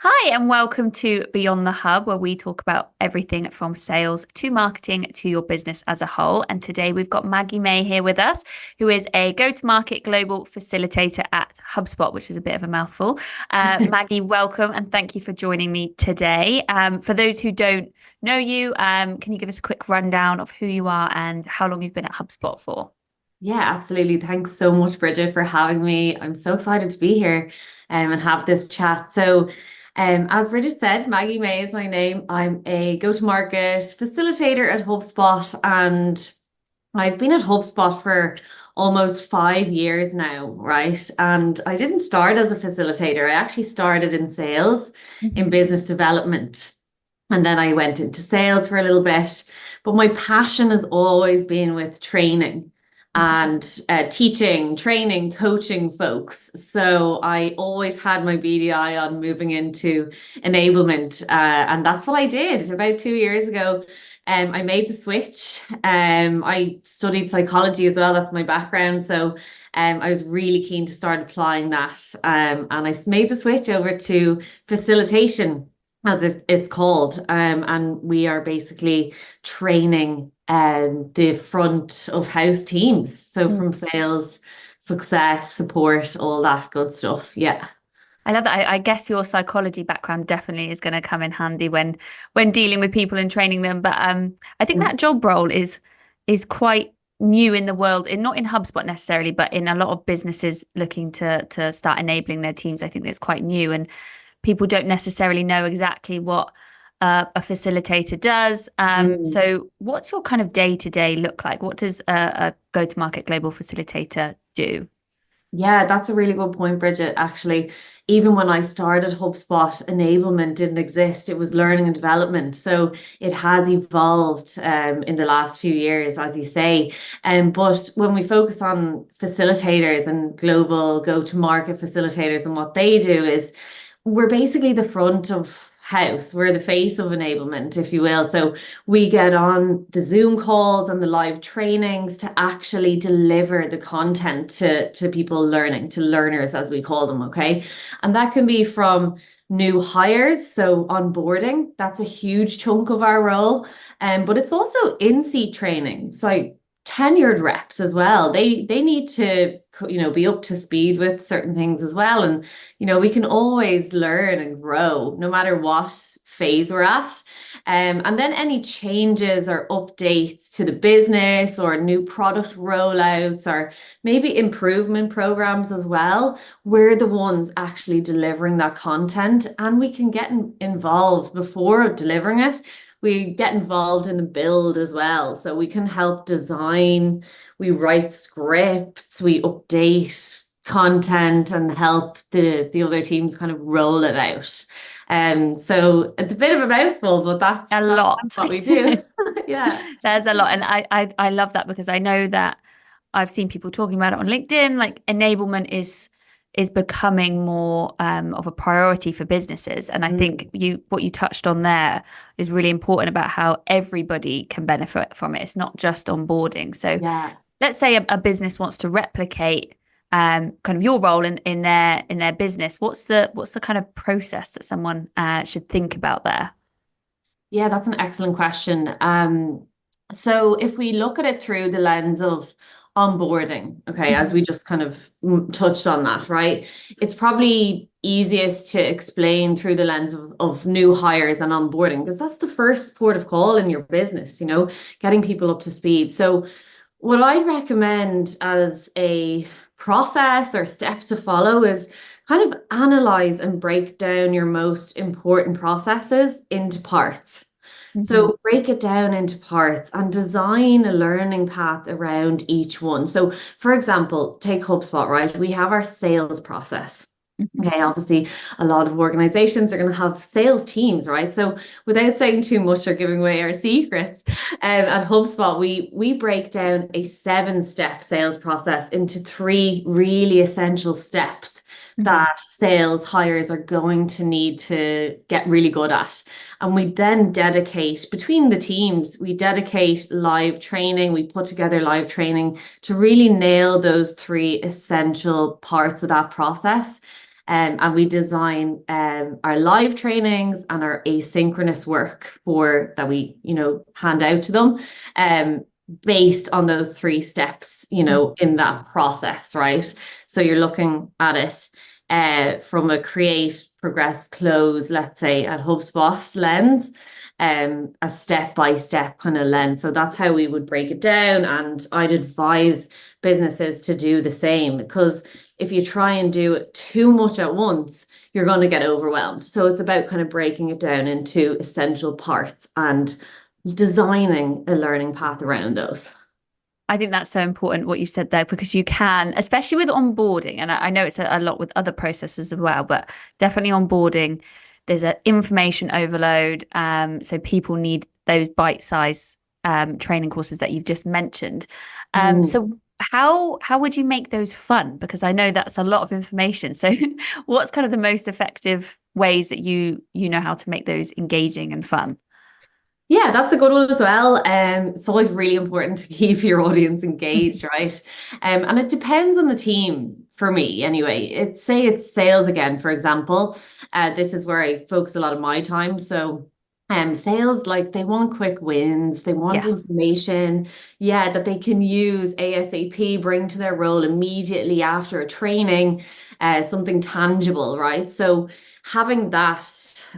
Hi, and welcome to Beyond the Hub, where we talk about everything from sales to marketing to your business as a whole. And today we've got Maggie May here with us, who is a go-to-market global facilitator at HubSpot, which is a bit of a mouthful. Maggie, welcome, and thank you for joining me today. For those who don't know you, can you give us a quick rundown of who you are and how long you've been at HubSpot for? Yeah, absolutely. Thanks so much, Bridget, for having me. I'm so excited to be here and have this chat. As Bridget said, Maggie May is my name. I'm a go-to-market facilitator at HubSpot, and I've been at HubSpot for almost 5 years now, right? And I didn't start as a facilitator. I actually started in sales, in Mhm. business development, and then I went into sales for a little bit. But my passion has always been with training and teaching, training, coaching folks. So I always had my BDI on moving into enablement. And that's what I did about 2 years ago. I made the switch. I studied psychology as well. That's my background. So I was really keen to start applying that. And I made the switch over to facilitation, as it's called. And we are basically training the front of house teams. So Mm. from sales, success, support, all that good stuff. Yeah. I love that. I guess your psychology background definitely is going to come in handy when dealing with people and training them. But I think that job role is quite new in the world, in not in HubSpot necessarily, but in a lot of businesses looking to start enabling their teams. I think it's quite new, and people don't necessarily know exactly what a facilitator does. Mm. So, what's your kind of day to day look like? What does a go-to-market global facilitator do? Yeah, that's a really good point, Bridget. Actually, even when I started HubSpot, enablement didn't exist. It was learning and development. So it has evolved in the last few years, as you say. But when we focus on facilitators and global go-to-market facilitators and what they do is we're basically the front of house. We're the face of enablement, if you will. So we get on the Zoom calls and the live trainings to actually deliver the content to people learning, to learners, as we call them. Okay. And that can be from new hires. So onboarding, that's a huge chunk of our role. But it's also in-seat training. So tenured reps as well. They need to, be up to speed with certain things as well. And we can always learn and grow no matter what phase we're at. And then any changes or updates to the business or new product rollouts or maybe improvement programs as well, we're the ones actually delivering that content, and we can get involved before delivering it. We get involved in the build as well. So we can help design, we write scripts, we update content and help the other teams kind of roll it out. So it's a bit of a mouthful, but A that's lot. what we do. Yeah. There's a lot. And I love that because I know that I've seen people talking about it on LinkedIn. Like enablement is becoming more of a priority for businesses. And I think Mm. what you touched on there is really important about how everybody can benefit from it. It's not just onboarding. So Yeah. let's say a business wants to replicate kind of your role in their business. What's the kind of process that someone should think about there? Yeah, that's an excellent question. So if we look at it through the lens of onboarding, okay, as Mhm. we just kind of touched on that, right? It's probably easiest to explain through the lens of new hires and onboarding, because that's the first port of call in your business, getting people up to speed. So what I'd recommend as a process or steps to follow is kind of analyze and break down your most important processes into parts. Mhm. So break it down into parts and design a learning path around each one. So, for example, take HubSpot, right? We have our sales process. Mhm. Okay, obviously, a lot of organizations are going to have sales teams, right? So, without saying too much or giving away our secrets, at HubSpot, we break down a 7-step sales process into 3 really essential steps Mhm. that sales hires are going to need to get really good at. And we then dedicate between the teams, we dedicate live training, we put together live training to really nail those 3 essential parts of that process. And we design our live trainings and our asynchronous work for that we, hand out to them. Based on those three steps, in that process, right? So you're looking at it from a create, progress, close, let's say at HubSpot lens, a step-by-step kind of lens. So that's how we would break it down. And I'd advise businesses to do the same, because if you try and do it too much at once, you're going to get overwhelmed. So it's about kind of breaking it down into essential parts and designing a learning path around those. I think that's so important what you said there, because you can, especially with onboarding, and I know it's a lot with other processes as well, but definitely onboarding, there's an information overload. So people need those bite-sized training courses that you've just mentioned. So how would you make those fun? Because I know that's a lot of information. So what's kind of the most effective ways that you know how to make those engaging and fun? Yeah, that's a good one as well. It's always really important to keep your audience engaged, right? And it depends on the team for me anyway. Say it's sales again, for example. This is where I focus a lot of my time. So sales, like they want quick wins, they want Yes. information, yeah, that they can use ASAP, bring to their role immediately after a training, something tangible, right? So having that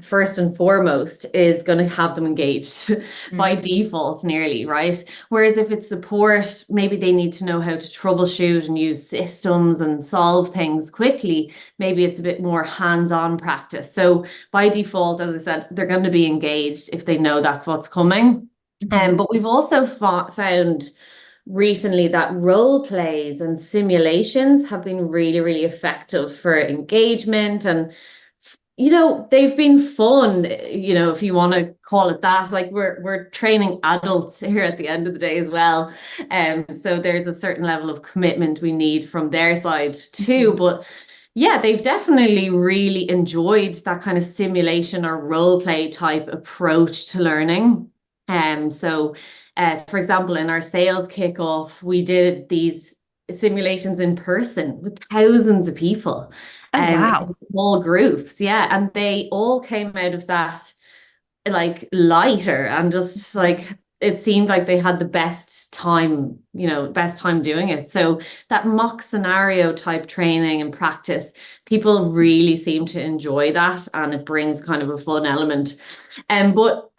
first and foremost is going to have them engaged by default nearly, right? Whereas if it's support, maybe they need to know how to troubleshoot and use systems and solve things quickly. Maybe it's a bit more hands-on practice. So by default, as I said, they're going to be engaged if they know that's what's coming. But we've also found recently that role plays and simulations have been really, really effective for engagement. And they've been fun, if you want to call it that. Like we're training adults here at the end of the day as well. So there's a certain level of commitment we need from their side too. But yeah, they've definitely really enjoyed that kind of simulation or role play type approach to learning. So for example, in our sales kickoff, we did these simulations in person with thousands of people. Oh, In wow. small groups, yeah, and they all came out of that like lighter and just like it seemed like they had the best time doing it. So that mock scenario type training and practice, people really seem to enjoy that, and it brings kind of a fun element. But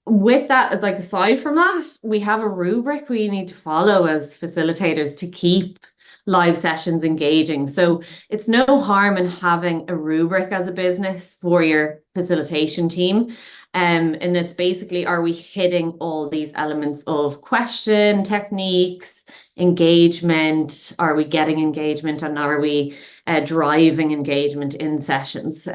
with that, as like aside from that, we have a rubric we need to follow as facilitators to keep live sessions engaging. So it's no harm in having a rubric as a business for your facilitation team. And it's basically, are we hitting all these elements of question, techniques, engagement? Are we getting engagement, and are we driving engagement in sessions?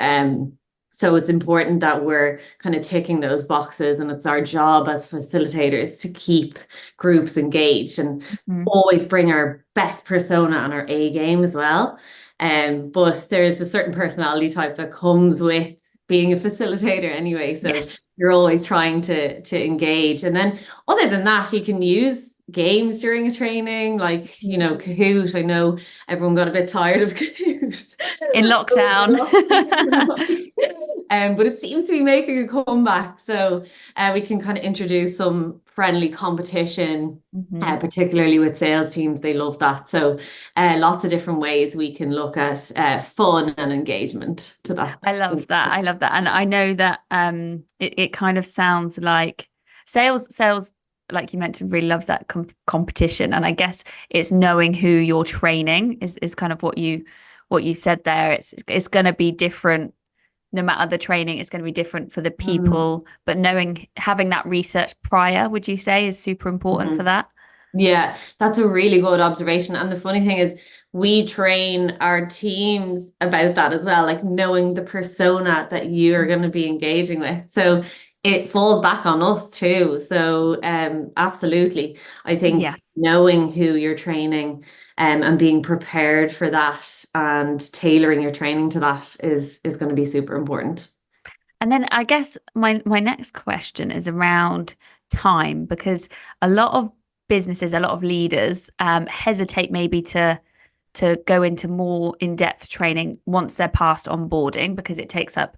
So it's important that we're kind of ticking those boxes, and it's our job as facilitators to keep groups engaged and always bring our best persona and our A game as well. But there's a certain personality type that comes with being a facilitator anyway. So Yes. you're always trying to engage. And then other than that, you can use games during a training, like, Kahoot. I know everyone got a bit tired of Kahoot. In lockdown. But it seems to be making a comeback. So we can kind of introduce some friendly competition, particularly with sales teams. They love that. So lots of different ways we can look at fun and engagement to that. I love that. I love that. And I know that it kind of sounds like sales, like you mentioned, really loves that competition. And I guess it's knowing who you're training is kind of what you said there. It's going to be different no matter the training. It's going to be different for the people, but having that research prior, would you say, is super important for that? Yeah, that's a really good observation. And the funny thing is, we train our teams about that as well, like knowing the persona that you're going to be engaging with. So it falls back on us too. So absolutely. I think Yes. knowing who you're training and being prepared for that and tailoring your training to that is going to be super important. And then I guess my next question is around time, because a lot of businesses, a lot of leaders hesitate maybe to to go into more in-depth training once they're past onboarding because it takes up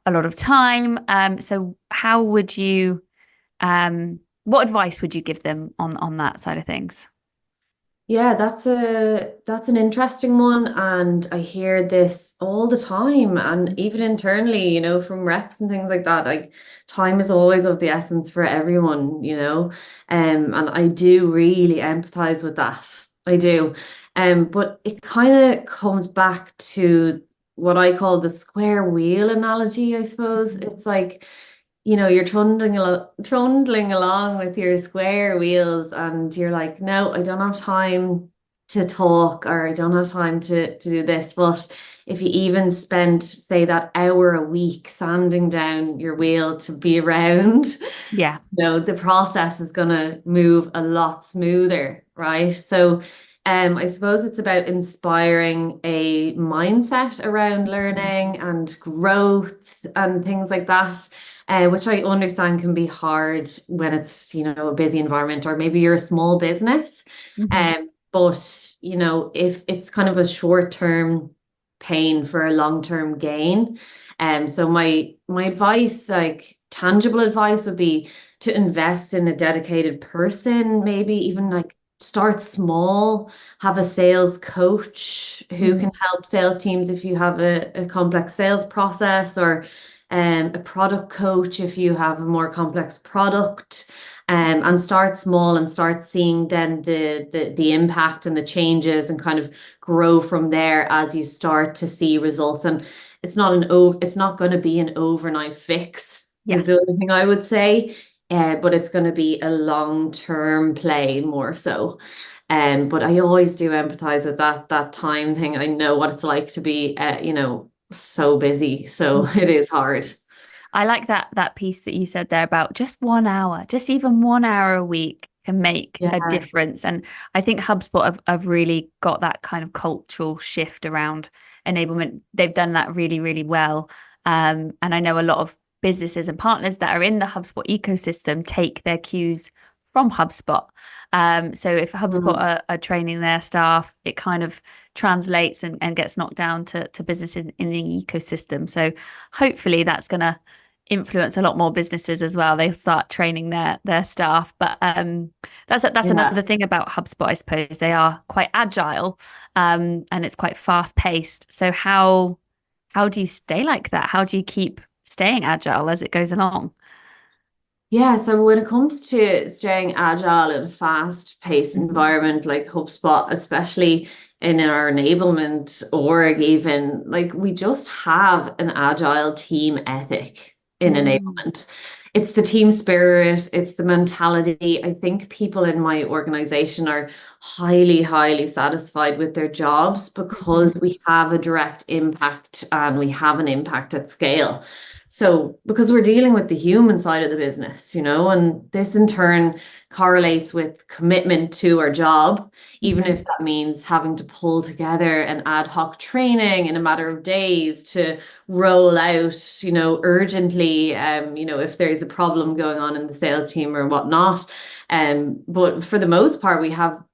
a lot of time. So how would you, what advice would you give them on that side of things? Yeah, that's an interesting one, and I hear this all the time, and even internally, from reps and things like that. Like, time is always of the essence for everyone. And I do really empathize with that. I do. But it kind of comes back to what I call the square wheel analogy, I suppose. It's like you're trundling along with your square wheels, and you're like, no, I don't have time to talk, or I don't have time to do this. But if you even spent, say, that hour a week sanding down your wheel to be around, Yeah. the process is going to move a lot smoother, right? So, I suppose it's about inspiring a mindset around learning and growth and things like that, which I understand can be hard when it's, a busy environment, or maybe you're a small business. Hmm. But, if it's kind of a short-term pain for a long-term gain. So my advice, like tangible advice, would be to invest in a dedicated person, maybe even like start small, have a sales coach who can help sales teams if you have a complex sales process, or a product coach if you have a more complex product. And start small and start seeing then the impact and the changes, and kind of grow from there as you start to see results. And it's not going to be an overnight fix, is the Yes. only thing I would say. But it's going to be a long-term play more so. But I always do empathize with that time thing. I know what it's like to be so busy. So it is hard. I like that piece that you said there about just 1 hour, just even 1 hour a week can make a Yeah. difference. And I think HubSpot have really got that kind of cultural shift around enablement. They've done that really, really well. And I know a lot of businesses and partners that are in the HubSpot ecosystem take their cues from HubSpot. So if HubSpot Mm. are training their staff, it kind of translates and gets knocked down to businesses in the ecosystem. So hopefully that's going to influence a lot more businesses as well. They'll start training their staff. But that's Yeah. another thing about HubSpot, I suppose. They are quite agile, and it's quite fast paced. So how do you stay like that? How do you keep staying agile as it goes along? Yeah, so when it comes to staying agile in a fast-paced environment like HubSpot, especially in our enablement org, even, like, we just have an agile team ethic in Mm. enablement. It's the team spirit, it's the mentality. I think people in my organization are highly, highly satisfied with their jobs because we have a direct impact, and we have an impact at scale. So, because we're dealing with the human side of the business, and this in turn correlates with commitment to our job, even Mhm. if that means having to pull together an ad hoc training in a matter of days to roll out, urgently, if there's a problem going on in the sales team or whatnot. But for the most part,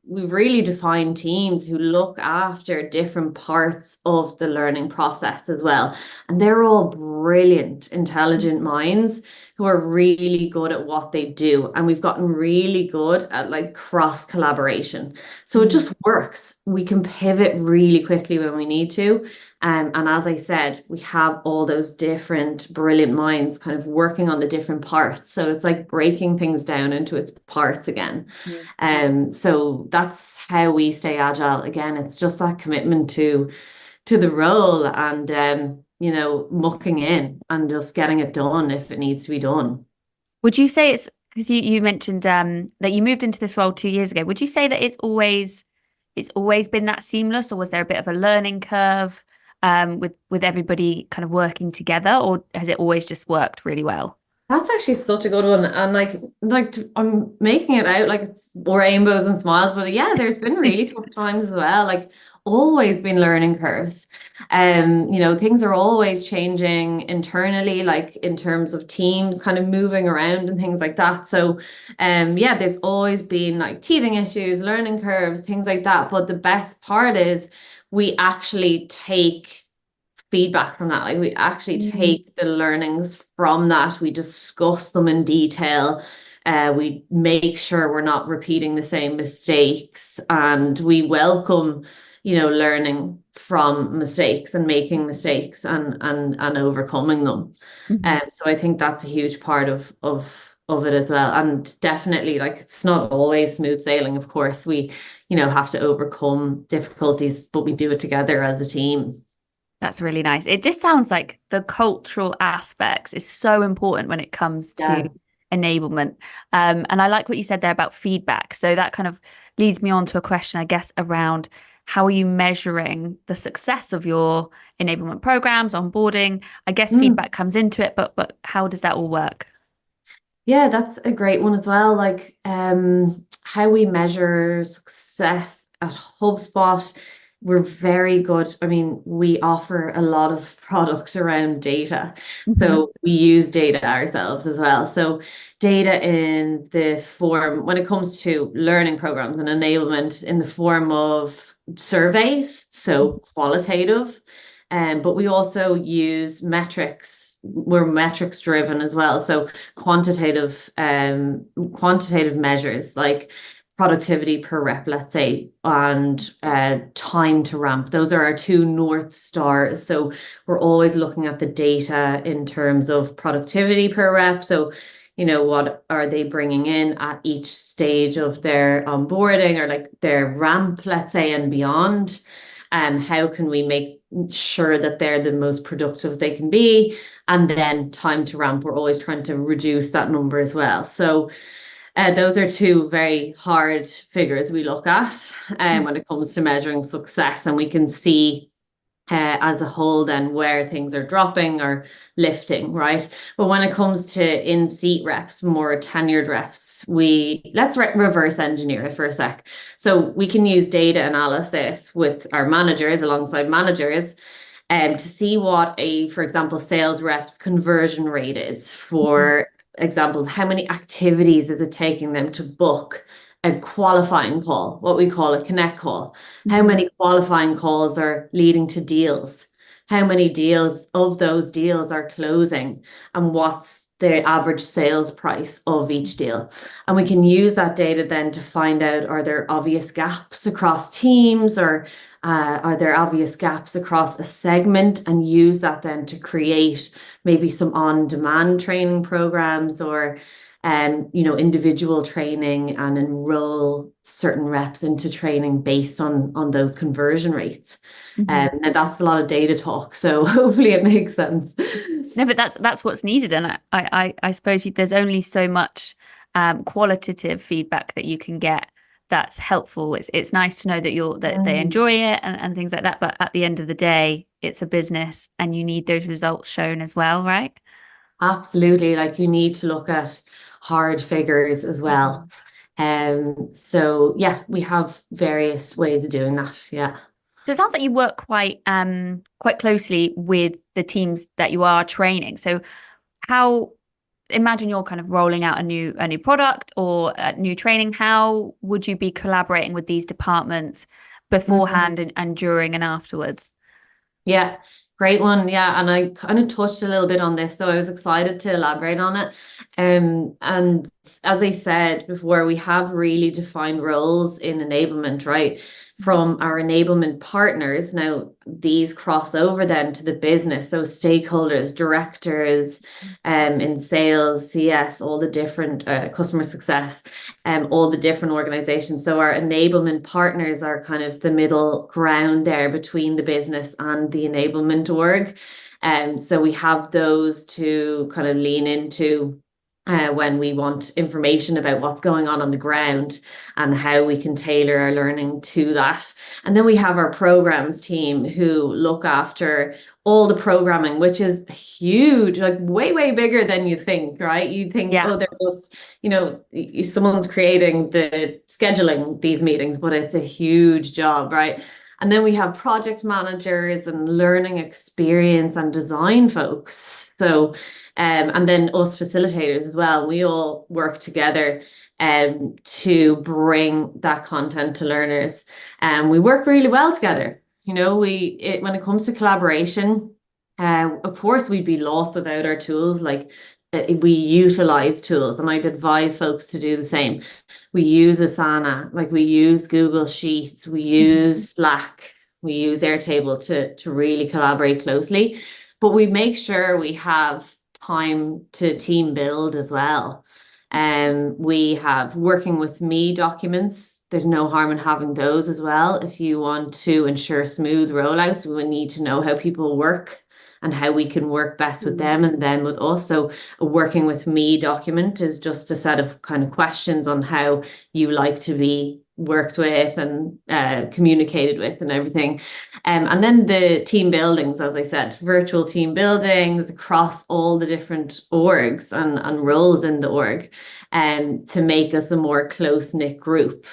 we've really defined teams who look after different parts of the learning process as well. And they're all brilliant, intelligent minds who are really good at what they do. And we've gotten really good at like cross collaboration. So it Mm. just works. We can pivot really quickly when we need to. And as I said, we have all those different brilliant minds kind of working on the different parts. So it's like breaking things down into its parts again. Mm. So that's how we stay agile. Again, it's just that commitment to the role, and mucking in and just getting it done if it needs to be done. Would you say it's because you mentioned that you moved into this role 2 years ago? Would you say that it's always been that seamless, or was there a bit of a learning curve with everybody kind of working together, or has it always just worked really well? That's actually such a good one. And like I'm making it out like it's rainbows and smiles, but yeah, there's been really tough times as well. Like, always been learning curves. Things are always changing internally, like in terms of teams kind of moving around and things like that. So, yeah, there's always been like teething issues, learning curves, things like that. But the best part is we actually take feedback from that. Like we actually Mm. take the learnings from that. We discuss them in detail. We make sure we're not repeating the same mistakes, and we welcome, learning from mistakes and making mistakes and overcoming them. Mhm. So I think that's a huge part of it as well. And definitely, like it's not always smooth sailing. Of course, we, have to overcome difficulties, but we do it together as a team. That's really nice. It just sounds like the cultural aspects is so important when it comes to Yeah. enablement. And I like what you said there about feedback. So that kind of leads me on to a question, I guess, around how are you measuring the success of your enablement programs, onboarding? I guess Mm. feedback comes into it, but how does that all work? Yeah, that's a great one as well. Like, how we measure success at HubSpot, we're very good. I mean, we offer a lot of product around data. Hmm. So we use data ourselves as well. So data in the form, when it comes to learning programs and enablement, in the form of surveys, so qualitative. But we also use metrics. We're metrics driven as well. So quantitative measures like productivity per rep, let's say, and time to ramp. Those are our two North Stars. So we're always looking at the data in terms of productivity per rep. So, what are they bringing in at each stage of their onboarding or like their ramp, let's say, and beyond? How can we make sure that they're the most productive they can be? And then time to ramp, we're always trying to reduce that number as well. So those are two very hard figures we look at when it comes to measuring success. And we can see as a whole then where things are dropping or lifting, right? But when it comes to in-seat reps, more tenured reps, let's reverse engineer it for a sec. So we can use data analysis with our managers alongside managers to see what for example, sales reps conversion rate is. For examples, how many activities is it taking them to book a qualifying call, what we call a connect call? How Hmm. many qualifying calls are leading to deals? How many deals of those deals are closing? And what's the average sales price of each deal? And we can use that data then to find out, are there obvious gaps across teams, or are there obvious gaps across a segment, and use that then to create maybe some on-demand training programs or individual training, and enroll certain reps into training based on those conversion rates. Hmm. And that's a lot of data talk, so hopefully it makes sense. No, but that's what's needed, and I suppose there's only so much qualitative feedback that you can get that's helpful. It's nice to know that they Mm. enjoy it and things like that. But at the end of the day, it's a business, and you need those results shown as well, right? Absolutely. Like you need to look at hard figures as well. Mhm. So yeah, we have various ways of doing that. Yeah. So it sounds like you work quite closely with the teams that you are training. So how imagine you're kind of rolling out a new product or a new training. How would you be collaborating with these departments beforehand and during and afterwards? Yeah, great one. Yeah, and I kind of touched a little bit on this, so I was excited to elaborate on it. And as I said before, we have really defined roles in enablement, right? From our enablement partners. Now, these cross over then to the business. So stakeholders, directors, in sales, CS, all the different customer success, all the different organizations. So our enablement partners are kind of the middle ground there between the business and the enablement org. So we have those to kind of lean into when we want information about what's going on the ground and how we can tailor our learning to that. And then we have our programs team who look after all the programming, which is huge, like way, way bigger than you think, right? You think, Yeah. oh, they're just, someone's creating the scheduling these meetings, but it's a huge job, right? And then we have project managers and learning experience and design folks. So, and then us facilitators as well. We all work together to bring that content to learners. And we work really well together. When it comes to collaboration, of course, we'd be lost without our tools. Like we utilize tools, and I'd advise folks to do the same. We use Asana, like we use Google Sheets, we use Slack, we use Airtable to really collaborate closely. But we make sure we have time to team build as well. We have working with me documents. There's no harm in having those as well. If you want to ensure smooth rollouts, we will need to know how people work and how we can work best with them and then with us. So a working with me document is just a set of kind of questions on how you like to be worked with and communicated with and everything. And then the team buildings, as I said, virtual team buildings across all the different orgs and roles in the org, to make us a more close-knit group.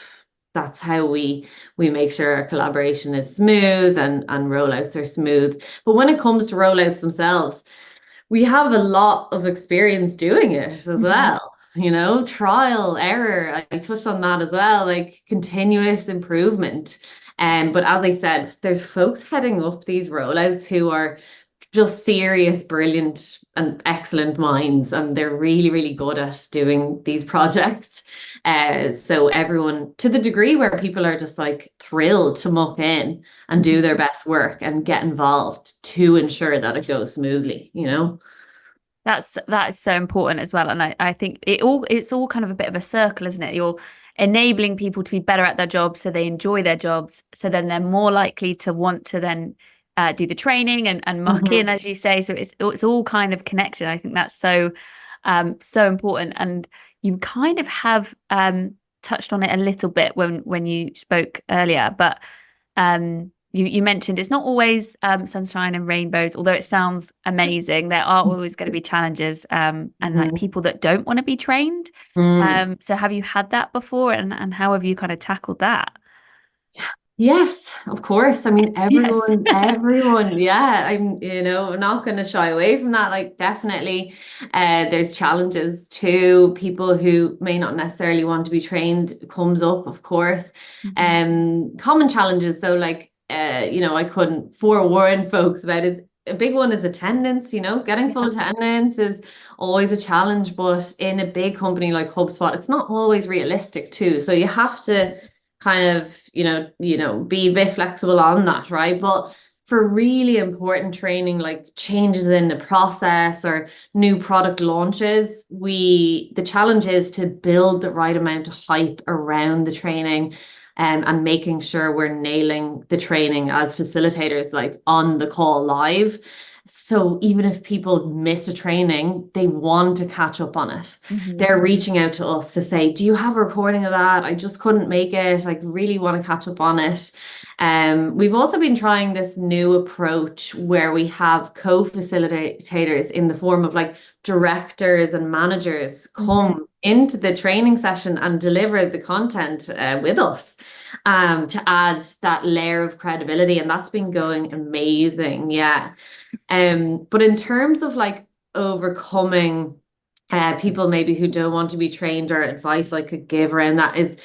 That's how we make sure our collaboration is smooth and rollouts are smooth. But when it comes to rollouts themselves, we have a lot of experience doing it as well. Trial, error. I touched on that as well, like continuous improvement. But as I said, there's folks heading up these rollouts who are just serious, brilliant, and excellent minds, and they're really, really good at doing these projects. So everyone, to the degree where people are just like thrilled to muck in and do their best work and get involved to ensure that it goes smoothly, That's so important as well. And I think it's all kind of a bit of a circle, isn't it? You're enabling people to be better at their jobs so they enjoy their jobs. So then they're more likely to want to then do the training and muck in, as you say. So it's all kind of connected. I think that's so important. And you kind of have touched on it a little bit when you spoke earlier, but you mentioned it's not always sunshine and rainbows, although it sounds amazing. There are always going to be challenges and like people that don't want to be trained. So have you had that before, and how have you kind of tackled that? Yes, of course. I mean, Yes. everyone, yeah, I'm not going to shy away from that. Like, definitely, there's challenges to people who may not necessarily want to be trained comes up, of course. Common challenges, though, like, I couldn't forewarn folks about is a big one is attendance. Getting full attendance is always a challenge, but in a big company like HubSpot, it's not always realistic too. So you have to kind of, be a bit flexible on that, right? But for really important training, like changes in the process or new product launches, the challenge is to build the right amount of hype around the training, and making sure we're nailing the training as facilitators, like on the call live. So even if people miss a training, they want to catch up on it. They're reaching out to us to say, do you have a recording of that? I just couldn't make it. I really want to catch up on it. We've also been trying this new approach where we have co-facilitators in the form of like directors and managers come into the training session and deliver the content with us, to add that layer of credibility. And that's been going amazing. Yeah. But in terms of like overcoming people maybe who don't want to be trained, or advice I could give around that is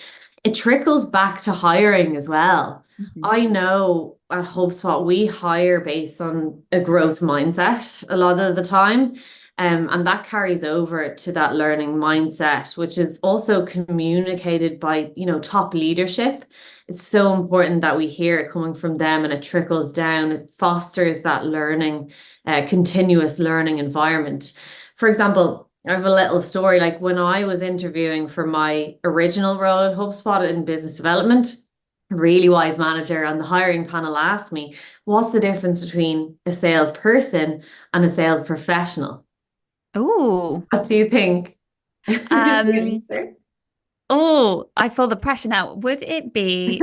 it trickles back to hiring as well. I know at HubSpot we hire based on a growth mindset a lot of the time. And that carries over to that learning mindset, which is also communicated by, top leadership. It's so important that we hear it coming from them and it trickles down. It fosters that learning, continuous learning environment. For example, I have a little story. Like when I was interviewing for my original role at HubSpot in business development, a really wise manager on the hiring panel asked me, what's the difference between a salesperson and a sales professional? Oh, What do you think? oh, I feel the pressure now. Would it be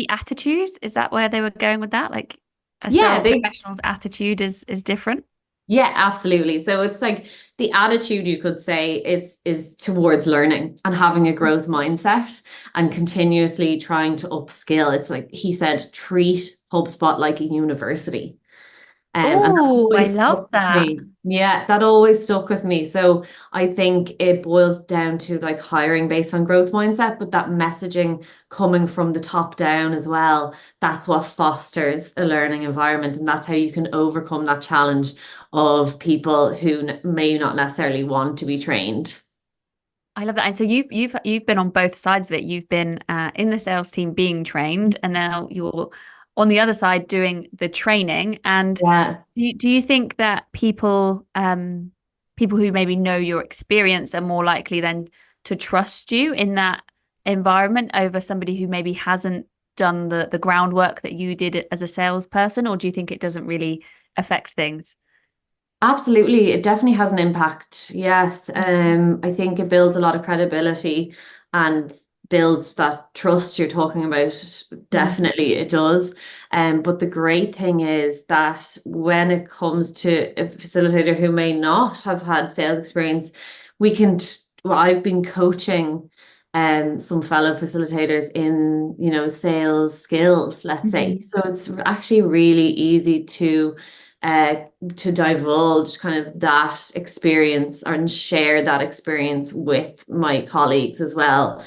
attitude? Is that where they were going with that? Like a Yeah, sales professional's attitude is different? Yeah, absolutely. So it's like the attitude, you could say, it's is towards learning and having a growth mindset and continuously trying to upskill. It's like he said, treat HubSpot like a university. And that Oh, I always love stuck with that. me. Yeah, that always stuck with me. So I think it boils down to like hiring based on growth mindset, but that messaging coming from the top down as well. That's what fosters a learning environment. And that's how you can overcome that challenge of people who may not necessarily want to be trained. I love that. And so you've been on both sides of it. You've been in the sales team being trained, and now you're on the other side doing the training. And Yeah. do you think that people who maybe know your experience are more likely then to trust you in that environment over somebody who maybe hasn't done the groundwork that you did as a salesperson, or do you think it doesn't really affect things? Absolutely, it definitely has an impact. Yes, I think it builds a lot of credibility and builds that trust you're talking about. Mhm. Definitely, it does. But the great thing is that when it comes to a facilitator who may not have had sales experience, we can. Well, I've been coaching some fellow facilitators in, sales skills, let's say. Mhm. So it's actually really easy uh, to divulge kind of that experience and share that experience with my colleagues as well.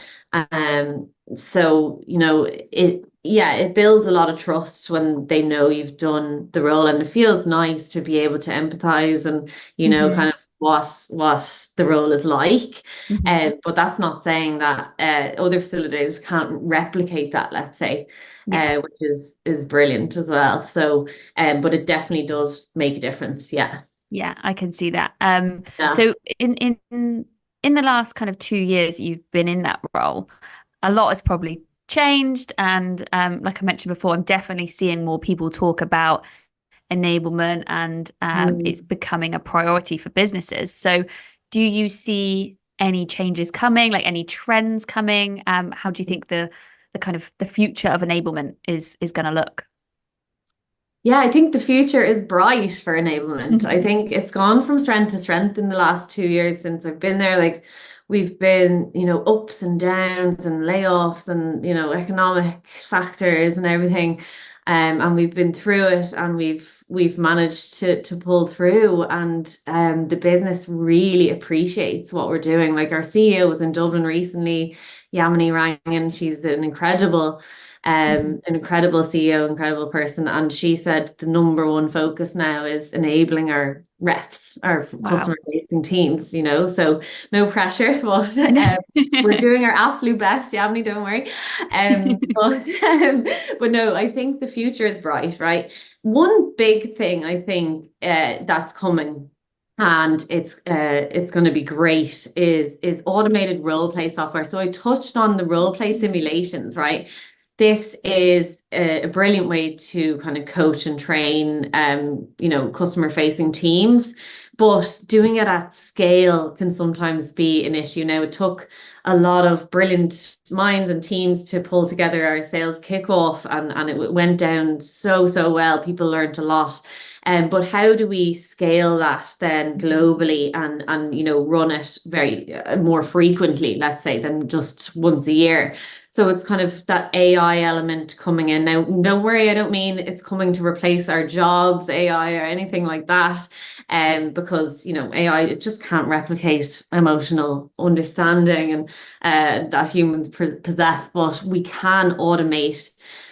So, it builds a lot of trust when they know you've done the role, and it feels nice to be able to empathize and, kind Mhm. of what the role is like. Mhm. But that's not saying that other facilitators can't replicate that, let's say, Yes. which is brilliant as well. So but it definitely does make a difference. Yeah. Yeah, I can see that. Yeah. So in the last kind of 2 years you've been in that role, a lot has probably changed. And like I mentioned before, I'm definitely seeing more people talk about enablement, and it's Mm. becoming a priority for businesses. So do you see any changes coming, like any trends coming? How do you think the kind of the future of enablement is going to look? Yeah, I think the future is bright for enablement. I think it's gone from strength to strength in the last 2 years since I've been there. Like we've been, ups and downs and layoffs and, economic factors and everything. And we've been through it, and we've managed to pull through, and the business really appreciates what we're doing. Like our CEO was in Dublin recently, Yamini rang in. She's an incredible CEO, incredible person. And she said the number one focus now is enabling our reps, our Wow. customer facing teams, so no pressure, but I know. we're doing our absolute best, Yamini, don't worry. But no, I think the future is bright, right? One big thing I think that's coming, and it's going to be great, is automated role play software. So I touched on the role play simulations, right? This is a brilliant way to kind of coach and train, customer facing teams, but doing it at scale can sometimes be an issue. Now, it took a lot of brilliant minds and teams to pull together our sales kickoff, and it went down so well. People learned a lot. But how do we scale that then globally, and run it very more frequently, let's say, than just once a year? So it's kind of that AI element coming in. Now, don't worry, I don't mean it's coming to replace our jobs, AI or anything like that. Because, AI, it just can't replicate emotional understanding and that humans possess, but we can automate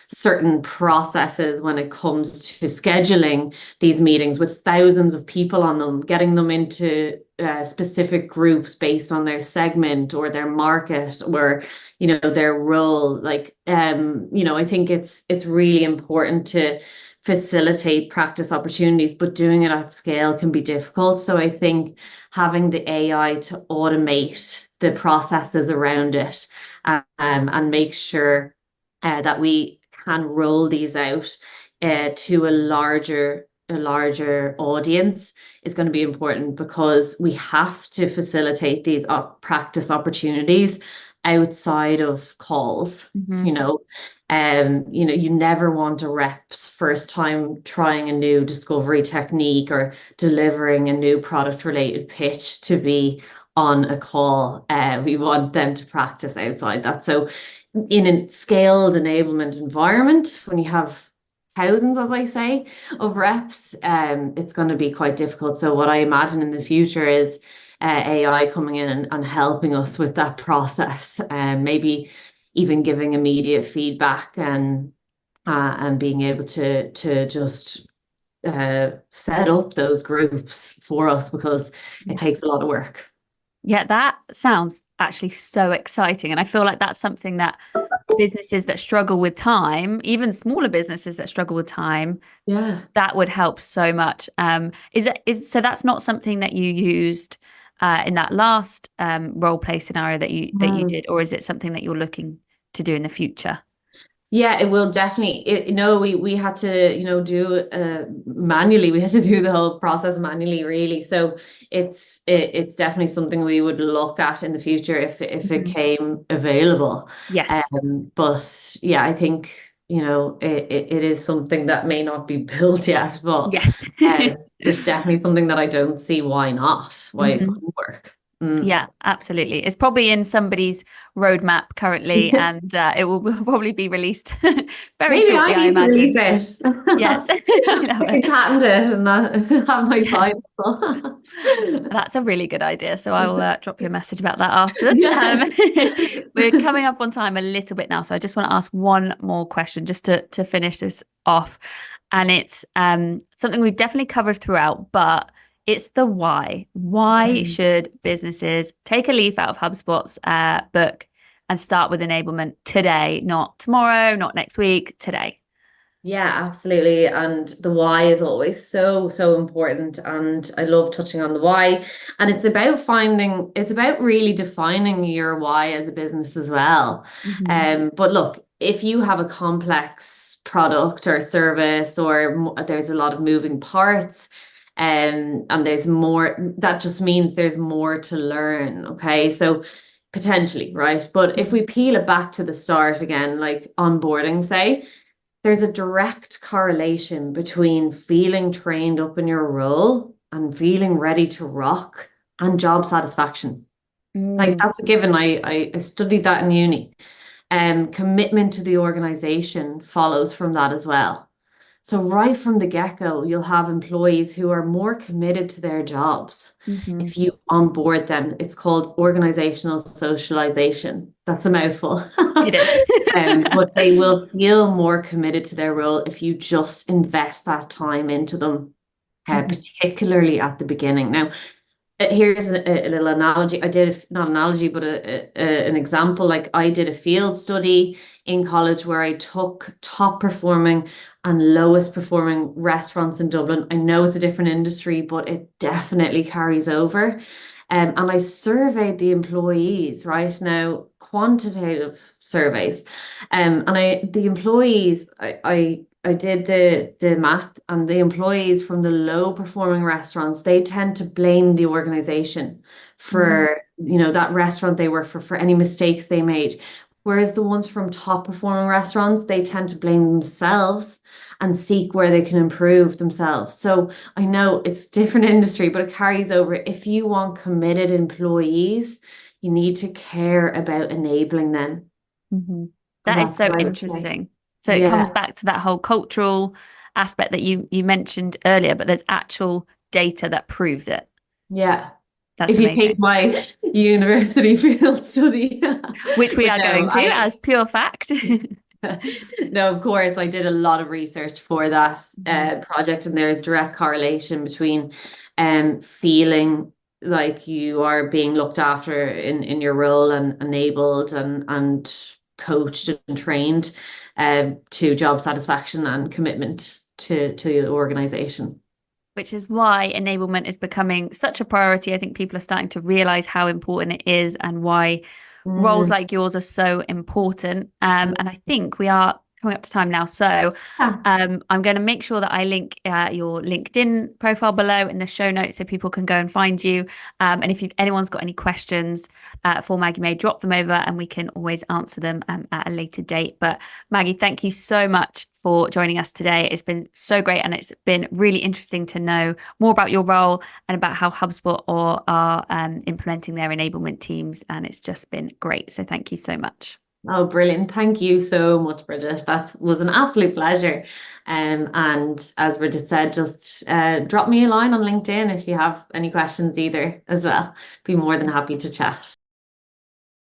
certain processes when it comes to scheduling these meetings with thousands of people on them, getting them into specific groups based on their segment or their market or their role. Like I think it's really important to facilitate practice opportunities, but doing it at scale can be difficult. So I think having the AI to automate the processes around it, and make sure that we can roll these out to a larger audience is going to be important, because we have to facilitate these practice opportunities outside of calls, Mhm. You never want a rep's first time trying a new discovery technique or delivering a new product related pitch to be on a call. We want them to practice outside that. So in a scaled enablement environment, when you have thousands, as I say, of reps, it's going to be quite difficult. So what I imagine in the future is AI coming in and helping us with that process, and maybe even giving immediate feedback and being able to just set up those groups for us because it takes a lot of work. Yeah, that sounds actually so exciting. And I feel like that's something that businesses that struggle with time, even smaller businesses that struggle with time, Yeah. that would help so much. So that's not something that you used in that last role play scenario that you did, or is it something that you're looking to do in the future? Yeah, it will definitely. We had to, do manually. We had to do the whole process manually, really. So it's definitely something we would look at in the future if it came available. Yes. But yeah, I think, it is something that may not be built yet, but Yes. it's definitely something that I don't see why it Mhm. couldn't work. Mm. Yeah, absolutely. It's probably in somebody's roadmap currently, and it will probably be released very Maybe shortly, I I need to release imagine. it. Yes, I love I can it. patent it and have my Yeah, side hustle. that's a really good idea. So I'll drop you a message about that afterwards. Yeah. We're coming up on time a little bit now, so I just want to ask one more question just to finish this off. And it's something we've definitely covered throughout, but it's the why. Why Mm. should businesses take a leaf out of HubSpot's book and start with enablement today, not tomorrow, not next week, today? Yeah, absolutely. And the why is always so, so important. And I love touching on the why. And it's about really defining your why as a business as well. Hmm. But look, if you have a complex product or service, or there's a lot of moving parts, and there's more, that just means there's more to learn. Okay. So potentially, right? But if we peel it back to the start again, like onboarding, say, there's a direct correlation between feeling trained up in your role and feeling ready to rock and job satisfaction. Like Mm. that's a given. I studied that in uni. Commitment to the organization follows from that as well. So right from the get-go, you'll have employees who are more committed to their jobs. Hmm. If you onboard them, it's called organizational socialization. That's a mouthful. It is. But they will feel more committed to their role if you just invest that time into them, Mhm. particularly at the beginning. Now, here's a little analogy. I did not analogy, but an example. Like I did a field study in college where I took top performing and lowest performing restaurants in Dublin. I know it's a different industry, but it definitely carries over. And I surveyed the employees, right now, quantitative surveys. The employees, I did the math, and the employees from the low performing restaurants, they tend to blame the organization Mm. for, that restaurant they work for any mistakes they made. Whereas the ones from top performing restaurants, they tend to blame themselves and seek where they can improve themselves. So I know it's different industry, but it carries over. If you want committed employees, you need to care about enabling them. Hmm. And That is that's so what I would say. interesting. So it Yeah. comes back to that whole cultural aspect that you mentioned earlier, but there's actual data that proves it. Yeah. That's If you take amazing. my university field study. Which we But are no, going to as pure fact. no, of course, I did a lot of research for that Mhm. project, and there is direct correlation between feeling like you are being looked after in your role and enabled and coached and trained to job satisfaction and commitment to the organization. Which is why enablement is becoming such a priority. I think people are starting to realize how important it is and why roles Mm, like yours are so important. And I think we are coming up to time now. So Yeah. I'm going to make sure that I link your LinkedIn profile below in the show notes so people can go and find you. And if anyone's got any questions for Maggie May, drop them over and we can always answer them at a later date. But Maggie, thank you so much for joining us today. It's been so great and it's been really interesting to know more about your role and about how HubSpot are implementing their enablement teams. And it's just been great. So thank you so much. Oh, brilliant. Thank you so much, Bridget. That was an absolute pleasure. And as Bridget said, just drop me a line on LinkedIn if you have any questions either as well. Be more than happy to chat.